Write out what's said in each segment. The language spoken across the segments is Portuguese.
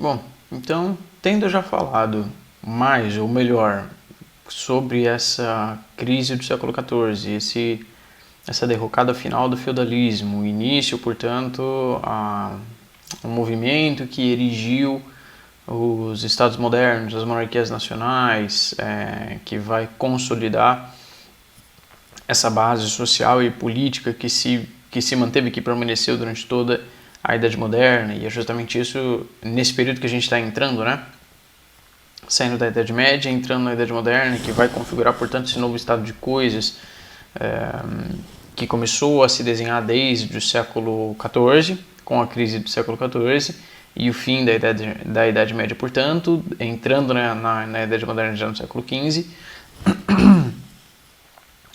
Bom, então, tendo já falado mais, ou melhor, sobre essa crise do século XIV, essa derrocada final do feudalismo, o início, portanto, um movimento que erigiu os estados modernos, as monarquias nacionais, que vai consolidar essa base social e política que se manteve, que permaneceu durante toda a Idade Moderna, e é justamente isso nesse período que a gente está entrando, né? Saindo da Idade Média, entrando na Idade Moderna, que vai configurar, portanto, esse novo estado de coisas que começou a se desenhar desde o século XIV, com a crise do século XIV, e o fim da Idade Média, portanto, entrando na Idade Moderna já no século XV.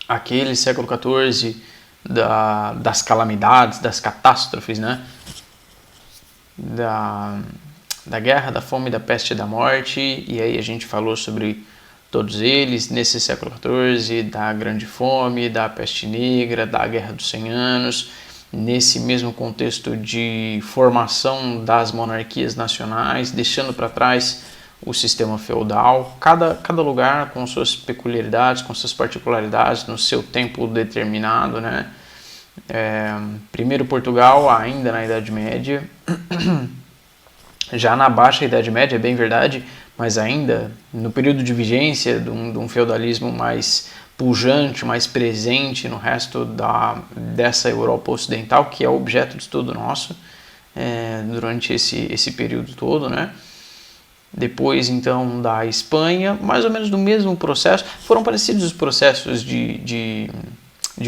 Aquele século XIV das calamidades, das catástrofes, né? Da guerra, da fome, da peste e da morte, e aí a gente falou sobre todos eles nesse século XIV, da grande fome, da peste negra, da guerra dos 100 anos, nesse mesmo contexto de formação das monarquias nacionais, deixando para trás o sistema feudal, cada lugar com suas peculiaridades, com suas particularidades, no seu tempo determinado, né? Primeiro Portugal, ainda na Idade Média, já na Baixa Idade Média, é bem verdade, mas ainda no período de vigência de um feudalismo mais pujante, mais presente no resto dessa Europa Ocidental, que é objeto de estudo nosso durante esse período todo, né? Depois, então, da Espanha, mais ou menos do mesmo processo. Foram parecidos os processos de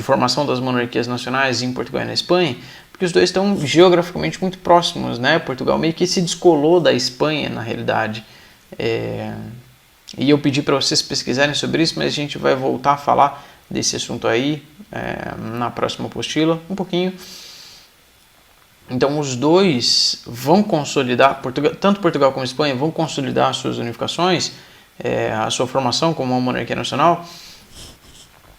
formação das monarquias nacionais em Portugal e na Espanha, porque os dois estão geograficamente muito próximos, né? Portugal meio que se descolou da Espanha, na realidade. E eu pedi para vocês pesquisarem sobre isso, mas a gente vai voltar a falar desse assunto aí na próxima apostila, um pouquinho. Então, os dois vão consolidar, tanto Portugal como Espanha vão consolidar as suas unificações, a sua formação como uma monarquia nacional,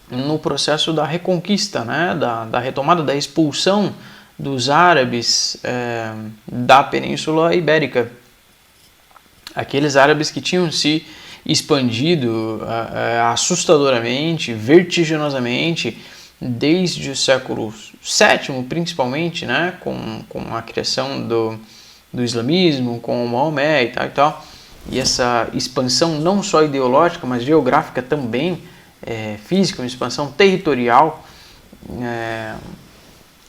no processo da reconquista, né, da retomada, da expulsão dos árabes da Península Ibérica. Aqueles árabes que tinham se expandido assustadoramente, vertiginosamente, desde o século VII, principalmente, né, com a criação do islamismo, com o Maomé e tal. E essa expansão não só ideológica, mas geográfica também, física, uma expansão territorial,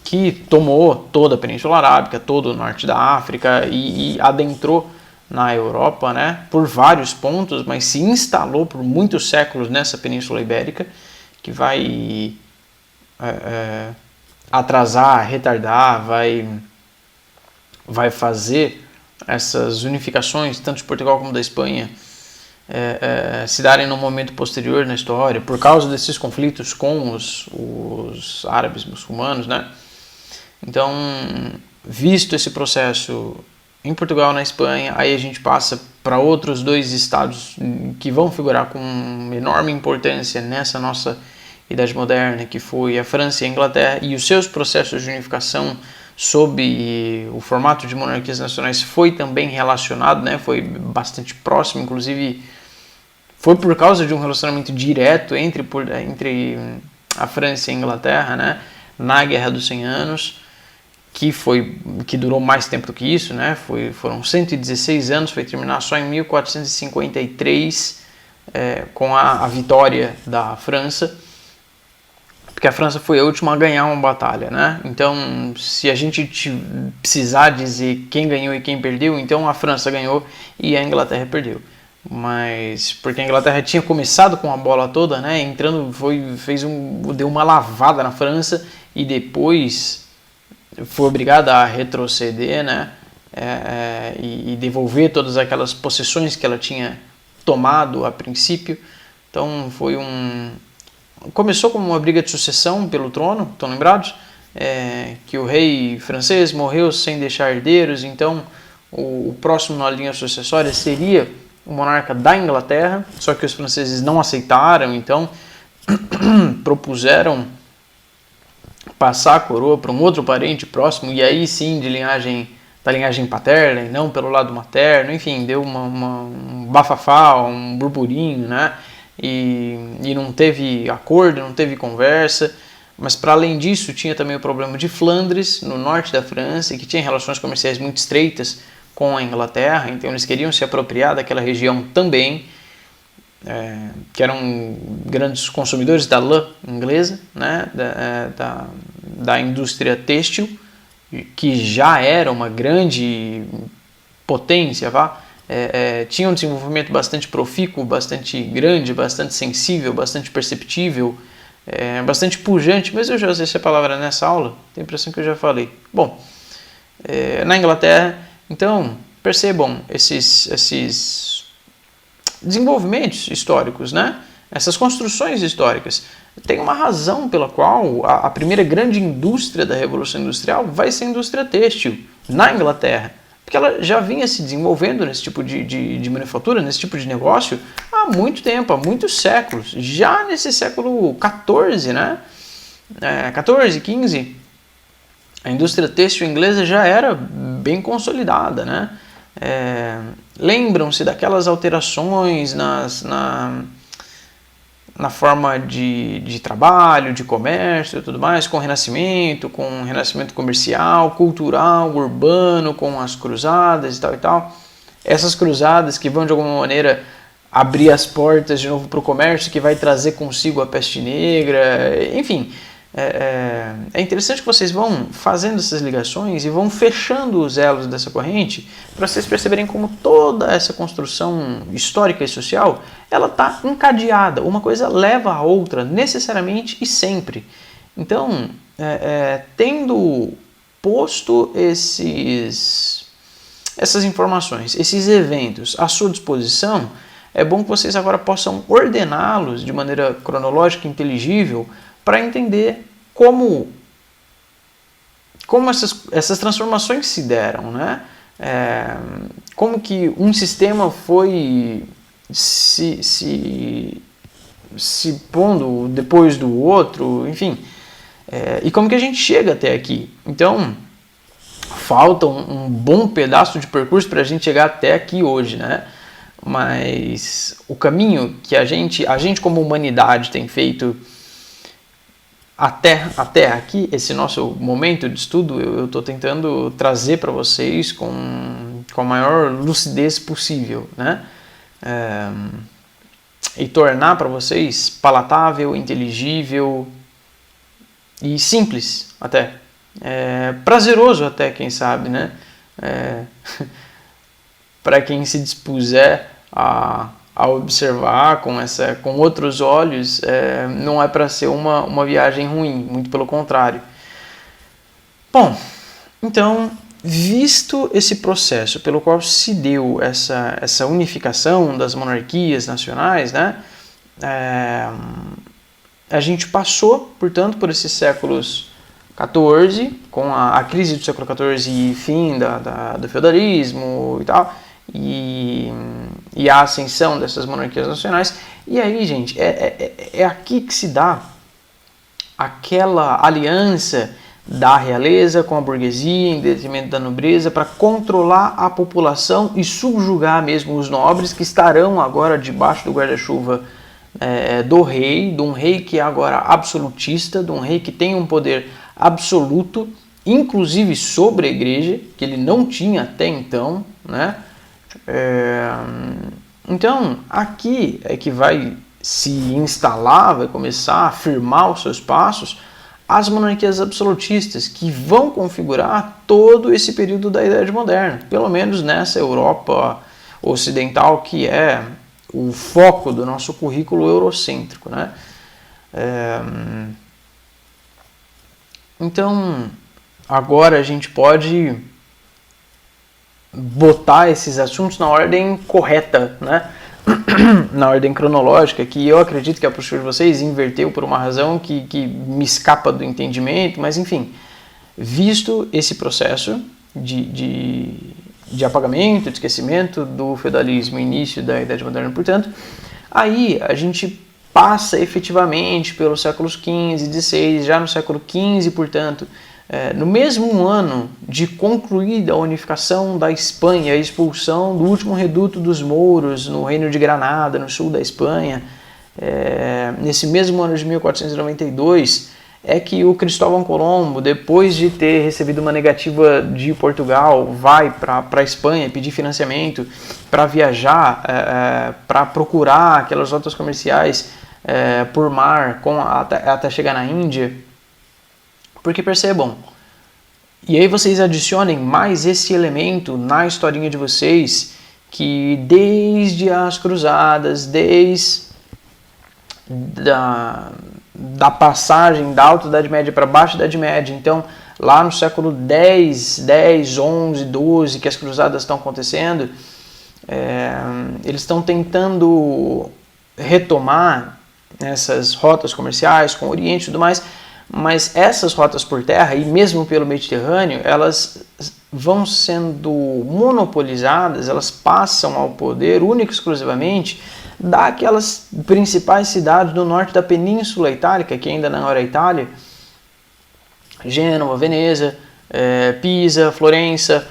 que tomou toda a Península Arábica, todo o norte da África e adentrou na Europa, né, por vários pontos, mas se instalou por muitos séculos nessa Península Ibérica, que vai atrasar, retardar, vai fazer essas unificações, tanto de Portugal como da Espanha, se darem num momento posterior na história, por causa desses conflitos com os árabes muçulmanos, né? Então, visto esse processo em Portugal e na Espanha, aí a gente passa para outros dois estados que vão figurar com enorme importância nessa nossa Idade Moderna, que foi a França e a Inglaterra, e os seus processos de unificação sob o formato de monarquias nacionais foi também relacionado, né? Foi bastante próximo, inclusive foi por causa de um relacionamento direto entre a França e a Inglaterra, né? Na Guerra dos 100 Anos, que durou mais tempo do que isso, né? Foram 116 anos, foi terminar só em 1453 com a vitória da França, porque a França foi a última a ganhar uma batalha, né? Então, se a gente precisar dizer quem ganhou e quem perdeu, então a França ganhou e a Inglaterra perdeu. Mas porque a Inglaterra tinha começado com a bola toda, né? Entrando, deu uma lavada na França e depois foi obrigada a retroceder, né? E devolver todas aquelas possessões que ela tinha tomado a princípio. Então começou como uma briga de sucessão pelo trono, estão lembrados? Que o rei francês morreu sem deixar herdeiros, então o próximo na linha sucessória seria o monarca da Inglaterra, só que os franceses não aceitaram, então propuseram passar a coroa para um outro parente próximo, e aí sim de linhagem linhagem paterna e não pelo lado materno, enfim, deu um bafafá, um burburinho, né? E não teve acordo, não teve conversa. Mas para além disso, tinha também o problema de Flandres, no norte da França, que tinha relações comerciais muito estreitas com a Inglaterra, então eles queriam se apropriar daquela região também, que eram grandes consumidores da lã inglesa, né, da indústria têxtil, que já era uma grande potência, tinha um desenvolvimento bastante profícuo, bastante grande, bastante sensível, bastante perceptível, bastante pujante, mas eu já usei essa palavra nessa aula, tenho a impressão que eu já falei. Bom, na Inglaterra, então, percebam esses desenvolvimentos históricos, né? Essas construções históricas. Tem uma razão pela qual a primeira grande indústria da Revolução Industrial vai ser a indústria têxtil na Inglaterra, porque ela já vinha se desenvolvendo nesse tipo de manufatura, nesse tipo de negócio há muito tempo, há muitos séculos. Já nesse século XIV, né? 14, 15, a indústria têxtil inglesa já era bem consolidada, né? Lembram-se daquelas alterações na forma de trabalho, de comércio e tudo mais, com o Renascimento comercial, cultural, urbano, com as cruzadas e tal e tal. Essas cruzadas que vão de alguma maneira abrir as portas de novo para o comércio, que vai trazer consigo a peste negra, enfim. É interessante que vocês vão fazendo essas ligações e vão fechando os elos dessa corrente para vocês perceberem como toda essa construção histórica e social ela está encadeada, uma coisa leva a outra necessariamente e sempre. Então, tendo posto essas informações, esses eventos à sua disposição, é bom que vocês agora possam ordená-los de maneira cronológica e inteligível para entender como essas transformações se deram, né? Como que um sistema foi se pondo depois do outro, enfim, e como que a gente chega até aqui. Então, falta um bom pedaço de percurso para a gente chegar até aqui hoje, né? Mas o caminho que a gente como humanidade tem feito até aqui, esse nosso momento de estudo, eu estou tentando trazer para vocês com a maior lucidez possível, né? E tornar para vocês palatável, inteligível e simples até. Prazeroso até, quem sabe, né? Para quem se dispuser a observar com outros olhos, não é para ser uma viagem ruim, muito pelo contrário. Bom, então, visto esse processo pelo qual se deu essa unificação das monarquias nacionais, né, a gente passou, portanto, por esses séculos XIV, com a crise do século XIV e fim do feudalismo e tal, e a ascensão dessas monarquias nacionais. E aí, gente, é aqui que se dá aquela aliança da realeza com a burguesia em detrimento da nobreza para controlar a população e subjugar mesmo os nobres, que estarão agora debaixo do guarda-chuva do rei, de um rei que é agora absolutista, de um rei que tem um poder absoluto, inclusive sobre a igreja, que ele não tinha até então, né? Então, aqui é que vai se instalar, vai começar a firmar os seus passos as monarquias absolutistas, que vão configurar todo esse período da Idade Moderna, pelo menos nessa Europa ocidental, que é o foco do nosso currículo eurocêntrico, né? Então, agora a gente pode botar esses assuntos na ordem correta, né? Na ordem cronológica, que eu acredito que a postura de vocês inverteu por uma razão que me escapa do entendimento, mas enfim, visto esse processo de apagamento, de esquecimento do feudalismo, início da Idade Moderna, portanto, aí a gente passa efetivamente pelos séculos XV e XVI, já no século XV, portanto, no mesmo ano de concluída a unificação da Espanha, a expulsão do último reduto dos mouros no Reino de Granada, no sul da Espanha, nesse mesmo ano de 1492, é que o Cristóvão Colombo, depois de ter recebido uma negativa de Portugal, vai para a Espanha pedir financiamento para viajar, para procurar aquelas rotas comerciais por mar até chegar na Índia. Porque percebam, e aí vocês adicionem mais esse elemento na historinha de vocês, que desde as cruzadas, desde da passagem da Alta Idade Média para Baixa Idade Média, então lá no século 10, 11, 12, que as cruzadas estão acontecendo, eles estão tentando retomar essas rotas comerciais com o Oriente e tudo mais, mas essas rotas por terra e mesmo pelo Mediterrâneo, elas vão sendo monopolizadas, elas passam ao poder único e exclusivamente daquelas principais cidades do norte da Península Itálica, que ainda não era Itália, Gênova, Veneza, Pisa, Florença,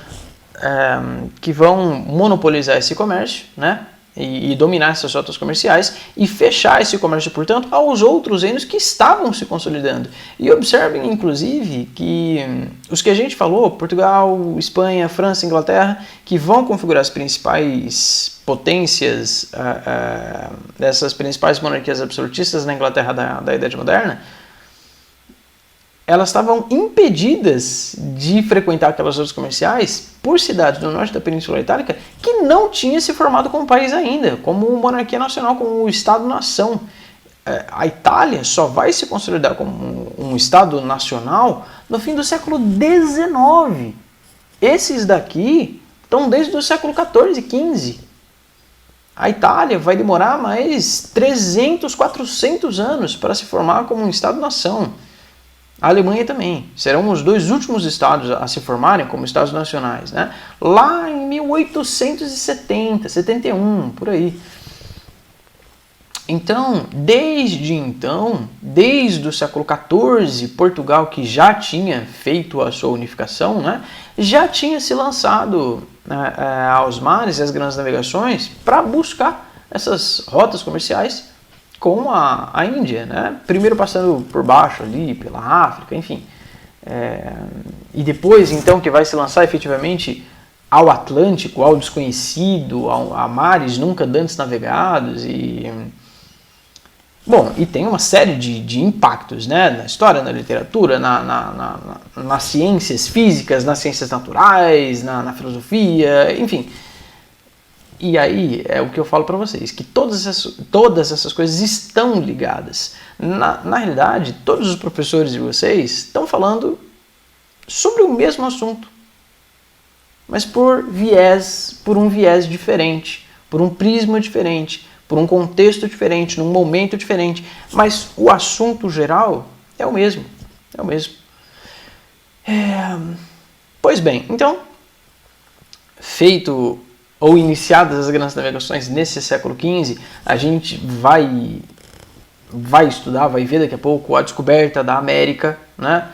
que vão monopolizar esse comércio, né? E dominar essas rotas comerciais e fechar esse comércio, portanto, aos outros reinos que estavam se consolidando. E observem, inclusive, que os que a gente falou, Portugal, Espanha, França, Inglaterra, que vão configurar as principais potências, dessas principais monarquias absolutistas na Inglaterra da Idade Moderna, elas estavam impedidas de frequentar aquelas rotas comerciais por cidades do norte da Península Itálica que não tinha se formado como país ainda, como monarquia nacional, como Estado-nação. A Itália só vai se consolidar como um Estado nacional no fim do século XIX. Esses daqui estão desde o século XIV e XV. A Itália vai demorar mais 300, 400 anos para se formar como um Estado-nação. A Alemanha também. Serão os dois últimos estados a se formarem como estados nacionais, né? Lá em 1870, 71, por aí. Então, desde o século XIV, Portugal, que já tinha feito a sua unificação, né, já tinha se lançado aos mares e às grandes navegações para buscar essas rotas comerciais com a Índia, né? Primeiro passando por baixo ali, pela África, enfim. E depois, então, que vai se lançar efetivamente ao Atlântico, ao desconhecido, a mares nunca antes navegados. Bom, e tem uma série de impactos, né? Na história, na literatura, nas ciências físicas, nas ciências naturais, na filosofia, enfim. E aí é o que eu falo para vocês, que todas essas coisas estão ligadas. Na realidade, todos os professores de vocês estão falando sobre o mesmo assunto, mas por um viés diferente, por um prisma diferente, por um contexto diferente, num momento diferente, mas o assunto geral é o mesmo. Pois bem, então, feito ou iniciadas as grandes navegações nesse século XV, a gente vai estudar, vai ver daqui a pouco a descoberta da América, né?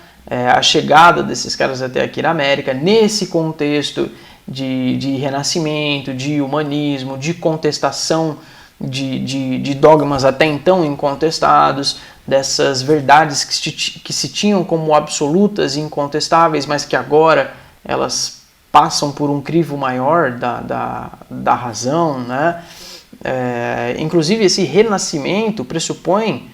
A chegada desses caras até aqui na América, nesse contexto de renascimento, de humanismo, de contestação de dogmas até então incontestados, dessas verdades que se tinham como absolutas e incontestáveis, mas que agora elas passam por um crivo maior da razão, né? Inclusive esse renascimento pressupõe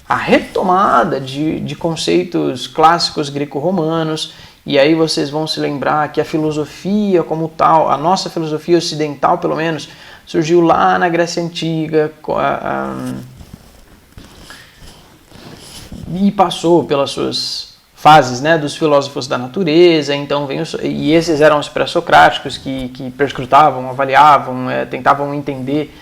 a retomada de conceitos clássicos greco-romanos, e aí vocês vão se lembrar que a filosofia como tal, a nossa filosofia ocidental pelo menos, surgiu lá na Grécia Antiga e passou pelas suas fases, né, dos filósofos da natureza. Então e esses eram os pré-socráticos que perscrutavam, avaliavam, tentavam entender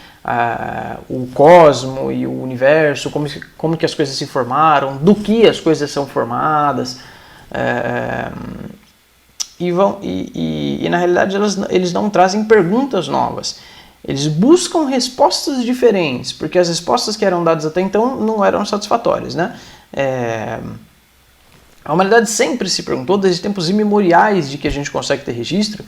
o cosmo e o universo, como que as coisas se formaram, do que as coisas são formadas, e na realidade eles não trazem perguntas novas, eles buscam respostas diferentes, porque as respostas que eram dadas até então não eram satisfatórias, né? A humanidade sempre se perguntou, desde tempos imemoriais de que a gente consegue ter registro,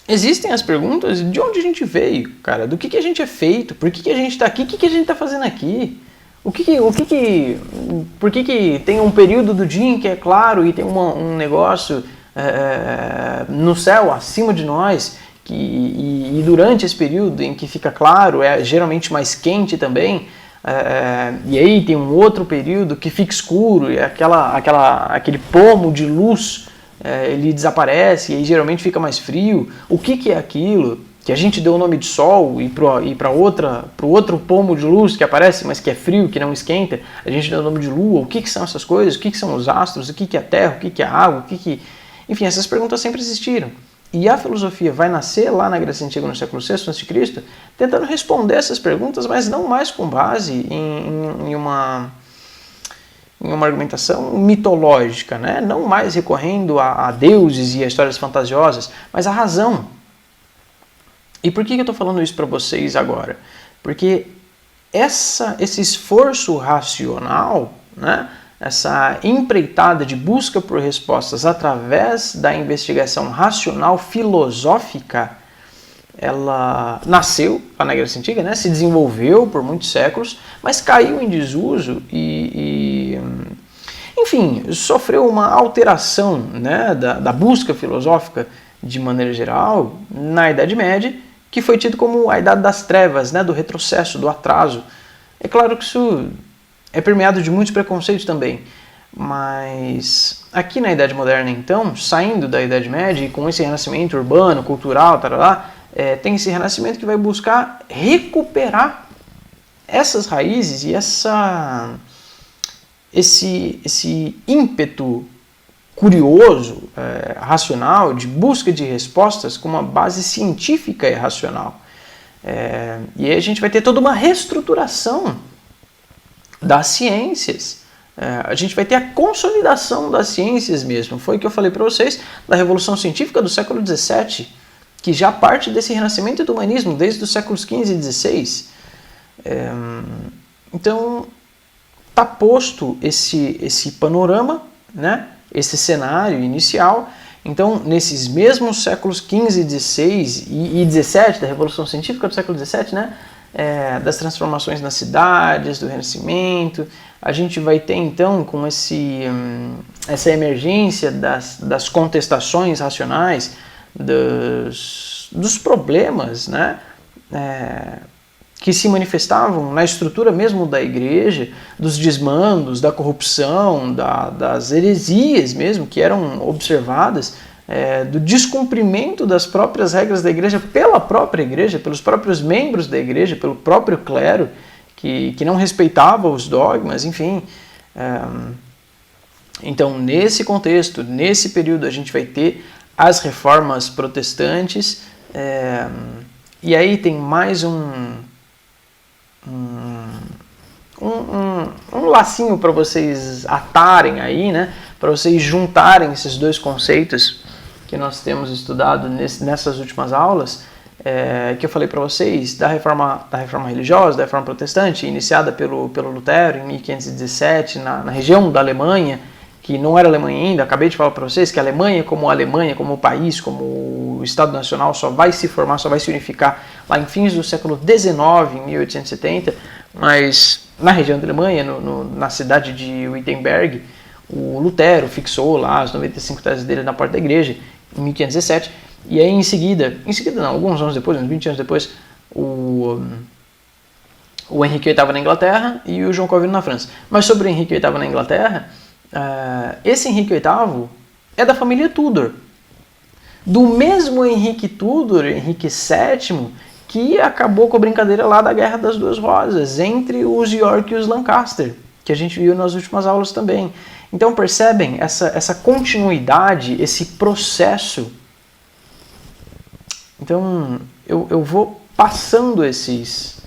existem as perguntas de onde a gente veio, cara, do que a gente é feito, por que a gente está aqui, o que a gente está fazendo aqui, por que tem um período do dia em que é claro e tem um negócio no céu acima de nós, e durante esse período em que fica claro é geralmente mais quente também, e aí tem um outro período que fica escuro e aquele pomo de luz ele desaparece e aí geralmente fica mais frio. O que é aquilo que a gente deu o nome de sol e para o outro pomo de luz que aparece, mas que é frio, que não esquenta, a gente deu o nome de lua? O que são essas coisas? O que são os astros? O que é a terra? O que é a água? Enfim, essas perguntas sempre existiram. E a filosofia vai nascer lá na Grécia Antiga, no século VI a.C., tentando responder essas perguntas, mas não mais com base em uma argumentação mitológica, né? Não mais recorrendo a deuses e a histórias fantasiosas, mas à razão. E por que eu estou falando isso para vocês agora? Porque esse esforço racional, né? Essa empreitada de busca por respostas através da investigação racional filosófica, ela nasceu lá na Grécia Antiga, né? Se desenvolveu por muitos séculos, mas caiu em desuso enfim, sofreu uma alteração, né, da busca filosófica de maneira geral na Idade Média, que foi tido como a Idade das Trevas, né, do retrocesso, do atraso. É claro que isso é permeado de muitos preconceitos também, mas aqui na Idade Moderna, então, saindo da Idade Média e com esse renascimento urbano, cultural, tem esse renascimento que vai buscar recuperar essas raízes e esse ímpeto curioso, racional, de busca de respostas com uma base científica e racional. E aí a gente vai ter toda uma reestruturação das ciências. A gente vai ter a consolidação das ciências mesmo. Foi o que eu falei para vocês da Revolução Científica do século XVII, que já parte desse renascimento do humanismo desde os séculos XV e XVI. Então, está posto esse panorama, né? Esse cenário inicial. Então, nesses mesmos séculos XV, XVI e XVII, da Revolução Científica do século XVII, né? Das transformações nas cidades, do Renascimento, a gente vai ter então com essa emergência das contestações racionais, dos problemas, né, que se manifestavam na estrutura mesmo da igreja, dos desmandos, da corrupção, das heresias mesmo que eram observadas, do descumprimento das próprias regras da igreja pela própria igreja, pelos próprios membros da igreja, pelo próprio clero, que não respeitava os dogmas, enfim. Então, nesse contexto, nesse período, a gente vai ter as reformas protestantes, e aí tem mais um lacinho para vocês atarem aí, né? Para vocês juntarem esses dois conceitos que nós temos estudado nessas últimas aulas, que eu falei para vocês, da reforma religiosa, da reforma protestante, iniciada pelo Lutero em 1517, na região da Alemanha, que não era Alemanha ainda. Acabei de falar para vocês que a Alemanha, como país, como Estado Nacional, só vai se formar, só vai se unificar lá em fins do século XIX, em 1870, mas na região da Alemanha, na cidade de Wittenberg, o Lutero fixou lá as 95 teses dele na porta da igreja, em 1517, e aí em seguida não, alguns anos depois, uns 20 anos depois, o Henrique VIII na Inglaterra e o João Calvino na França. Mas sobre o Henrique VIII na Inglaterra, esse Henrique VIII é da família Tudor, do mesmo Henrique Tudor, Henrique VII, que acabou com a brincadeira lá da Guerra das Duas Rosas, entre os York e os Lancaster, que a gente viu nas últimas aulas também. Então percebem essa continuidade, esse processo. Então eu vou passando esses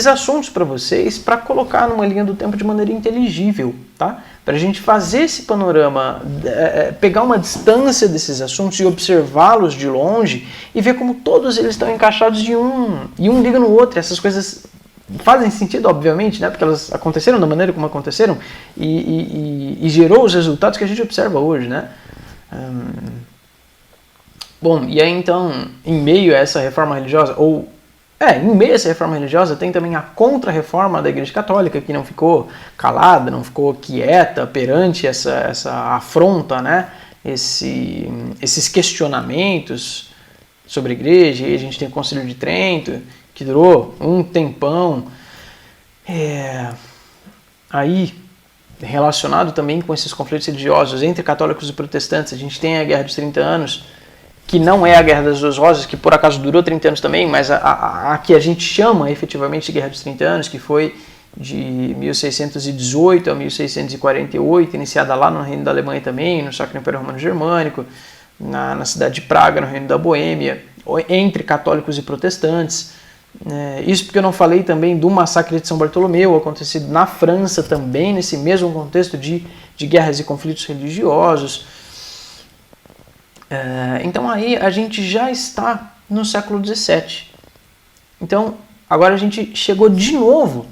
assuntos para vocês para colocar numa linha do tempo de maneira inteligível, tá? Para a gente fazer esse panorama, pegar uma distância desses assuntos e observá-los de longe e ver como todos eles estão encaixados e um liga no outro. Essas coisas fazem sentido, obviamente, né? Porque elas aconteceram da maneira como aconteceram e gerou os resultados que a gente observa hoje, né? Bom, e aí então, em meio a essa reforma religiosa, em meio a essa reforma religiosa, tem também a contra-reforma da Igreja Católica, que não ficou calada, não ficou quieta perante essa afronta, né? Esses questionamentos sobre a Igreja. E a gente tem o Concílio de Trento, que durou um tempão. Aí, relacionado também com esses conflitos religiosos entre católicos e protestantes, a gente tem a Guerra dos 30 Anos, que não é a Guerra das Duas Rosas, que por acaso durou 30 anos também, mas a que a gente chama efetivamente de Guerra dos 30 Anos, que foi de 1618 a 1648, iniciada lá no Reino da Alemanha também, no Sacro Império Romano Germânico, na cidade de Praga, no Reino da Boêmia, entre católicos e protestantes. Isso porque eu não falei também do massacre de São Bartolomeu, acontecido na França também, nesse mesmo contexto de guerras e conflitos religiosos. Então aí a gente já está no século XVII. Então agora a gente chegou de novo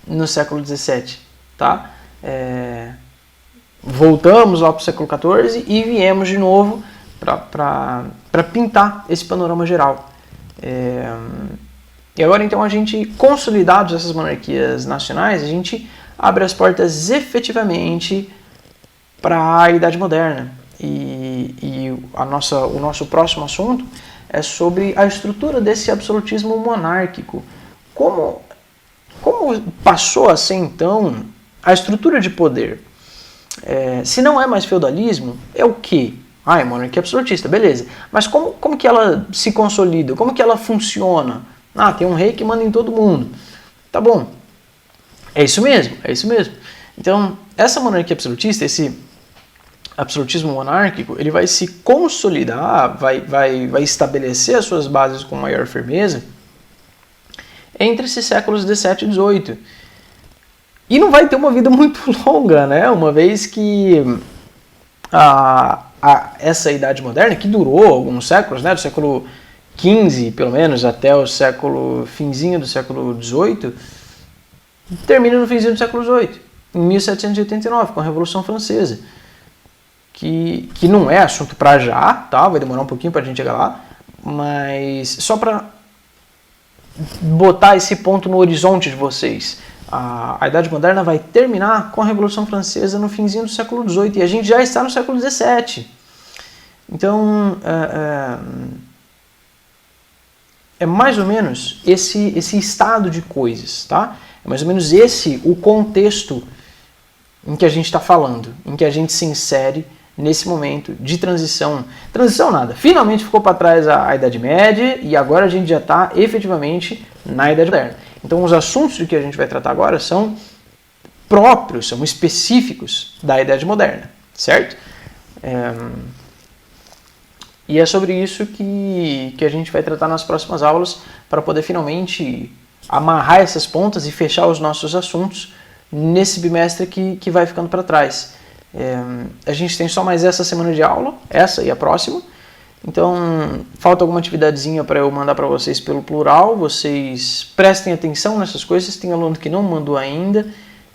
no século XVII, tá? Voltamos lá para o século XIV e viemos de novo para pintar esse panorama geral. E agora então a gente, consolidados essas monarquias nacionais, a gente abre as portas efetivamente para a Idade Moderna. E o nosso próximo assunto é sobre a estrutura desse absolutismo monárquico. Como passou a ser então a estrutura de poder? Se não é mais feudalismo, é o quê? É monarquia absolutista, beleza. Mas como que ela se consolida? Como que ela funciona? Tem um rei que manda em todo mundo. Tá bom. É isso mesmo. Então, essa monarquia absolutista, esse absolutismo monárquico, ele vai se consolidar, vai estabelecer as suas bases com maior firmeza entre esses séculos XVII e XVIII. E não vai ter uma vida muito longa, né? Uma vez que essa Idade Moderna, que durou alguns séculos, né? Do século XV, pelo menos, até o finzinho do século XVIII, termina no finzinho do século XVIII, em 1789, com a Revolução Francesa. Que não é assunto para já, tá? Vai demorar um pouquinho para a gente chegar lá, mas só para botar esse ponto no horizonte de vocês. A Idade Moderna vai terminar com a Revolução Francesa no finzinho do século XVIII e a gente já está no século XVII. Então, é mais ou menos esse estado de coisas, tá? É mais ou menos esse o contexto em que a gente está falando, em que a gente se insere nesse momento de transição. Transição nada, finalmente ficou para trás a Idade Média e agora a gente já está efetivamente na Idade Moderna. Então os assuntos de que a gente vai tratar agora são próprios, são específicos da Idade Moderna, certo? E é sobre isso que a gente vai tratar nas próximas aulas para poder finalmente amarrar essas pontas e fechar os nossos assuntos nesse bimestre que vai ficando para trás. A gente tem só mais essa semana de aula, essa e a próxima. Então, falta alguma atividadezinha para eu mandar para vocês pelo plural. Vocês prestem atenção nessas coisas. Tem aluno que não mandou ainda.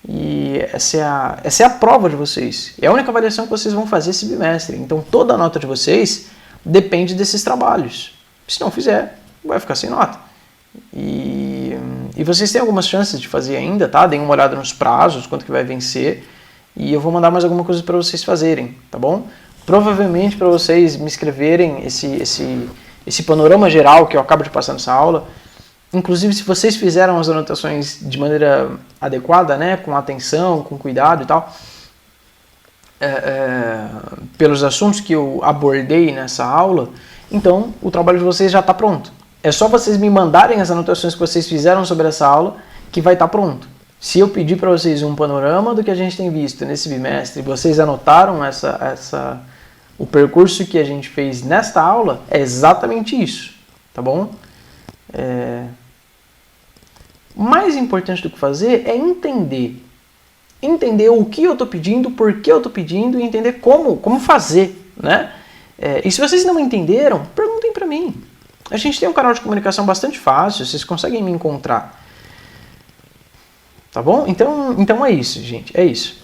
E essa é a prova de vocês. É a única avaliação que vocês vão fazer esse bimestre. Então, toda a nota de vocês depende desses trabalhos. Se não fizer, vai ficar sem nota. E vocês têm algumas chances de fazer ainda, tá? Deem uma olhada nos prazos, quanto que vai vencer. E eu vou mandar mais alguma coisa para vocês fazerem, tá bom? Provavelmente para vocês me escreverem esse panorama geral que eu acabo de passar nessa aula. Inclusive, se vocês fizeram as anotações de maneira adequada, né, com atenção, com cuidado e tal, pelos assuntos que eu abordei nessa aula, então o trabalho de vocês já está pronto. É só vocês me mandarem as anotações que vocês fizeram sobre essa aula que vai estar pronto. Se eu pedir para vocês um panorama do que a gente tem visto nesse bimestre, vocês anotaram o percurso que a gente fez nesta aula, é exatamente isso, tá bom? Mais importante do que fazer é entender o que eu estou pedindo, por que eu estou pedindo e entender como fazer, né? E se vocês não entenderam, perguntem para mim. A gente tem um canal de comunicação bastante fácil, vocês conseguem me encontrar Tá bom? Então é isso, gente. É isso.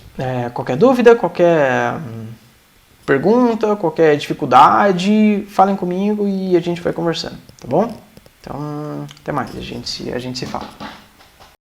Qualquer dúvida, qualquer pergunta, qualquer dificuldade, falem comigo e a gente vai conversando, tá bom? Então, até mais. A gente se fala.